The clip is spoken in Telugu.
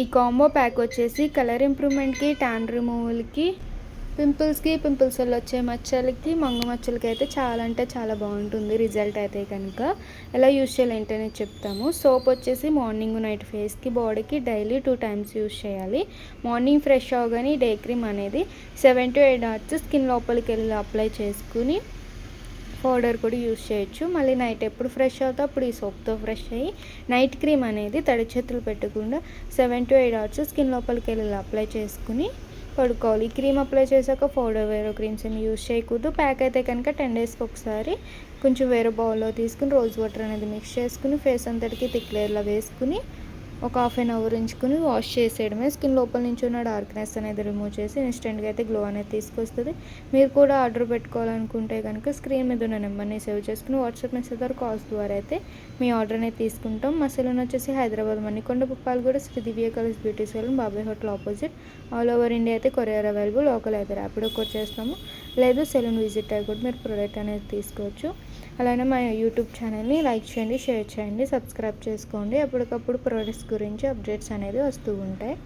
ఈ కాంబో ప్యాక్ వచ్చేసి కలర్ ఇంప్రూవ్మెంట్కి, ట్యాన్ రిమూవల్కి, పింపుల్స్ వల్ల వచ్చే మచ్చలకి, మంగు మచ్చలకి అయితే చాలా అంటే చాలా బాగుంటుంది రిజల్ట్ అయితే కనుక. ఎలా యూజ్ చేయాలి ఏంటనేది చెప్తాము. సోప్ వచ్చేసి మార్నింగ్ నైట్ ఫేస్కి, బాడీకి డైలీ 2 times యూజ్ చేయాలి. మార్నింగ్ ఫ్రెష్ అవగానే డే క్రీమ్ అనేది 7 to 8 hours స్కిన్ లోపలికి వెళ్ళి అప్లై చేసుకుని పౌడర్ కూడా యూజ్ చేయొచ్చు. మళ్ళీ నైట్ ఎప్పుడు ఫ్రెష్ అవుతా అప్పుడు ఈ సోప్తో ఫ్రెష్ అయ్యి నైట్ క్రీమ్ అనేది తడి చేతులు పెట్టకుండా 7 to 8 hours స్కిన్ లోపలికి వెళ్ళి అప్లై చేసుకుని పడుకోవాలి. క్రీమ్ అప్లై చేశాక పౌడర్ వేరే క్రీమ్స్ ఏమి యూజ్ చేయకూడదు. ప్యాక్ అయితే కనుక 10 daysకి ఒకసారి కొంచెం వేరే బౌల్లో తీసుకుని రోజ్ వాటర్ అనేది మిక్స్ చేసుకుని ఫేస్ అంతటికి థిక్ లేయర్లో వేసుకుని ఒక 1/2 hour ఉంచుకుని వాష్ చేసేయడమే. స్కిన్ లోపల నుంచి ఉన్న డార్క్నెస్ అనేది రిమూవ్ చేసి ఇన్స్టెంట్గా అయితే గ్లో అనేది తీసుకొస్తుంది. మీరు కూడా ఆర్డర్ పెట్టుకోవాలనుకుంటే కనుక స్క్రీన్ మీద ఉన్న నెంబర్ని సేవ్ చేసుకుని వాట్సాప్ మెసేజ్ ద్వారా కాల్స్ ద్వారా అయితే మీ ఆర్డర్ అనేది తీసుకుంటాం. మా సెలూన్ వచ్చేసి హైదరాబాద్ మణికొండ పుప్పాలగూడ శ్రీ దివ్య కలర్స్ బ్యూటీ సెలూన్, బాబాయ్ hotel opposite. All over India అయితే కొరియర్ అవైలబుల్. లోకల్ అయితే ర్యాపిడో చేస్తాము. లేదు సెలూన్ విజిట్ అయ్యి కూడా మీరు ప్రోడక్ట్ అనేది తీసుకోవచ్చు. అలానే మా యూట్యూబ్ ఛానల్ని లైక్ చేయండి, షేర్ చేయండి, సబ్స్క్రైబ్ చేసుకోండి. అప్పటికప్పుడు ప్రోడక్ట్స్ గురించి అప్డేట్స్ అనేది వస్తూ ఉంటాయి.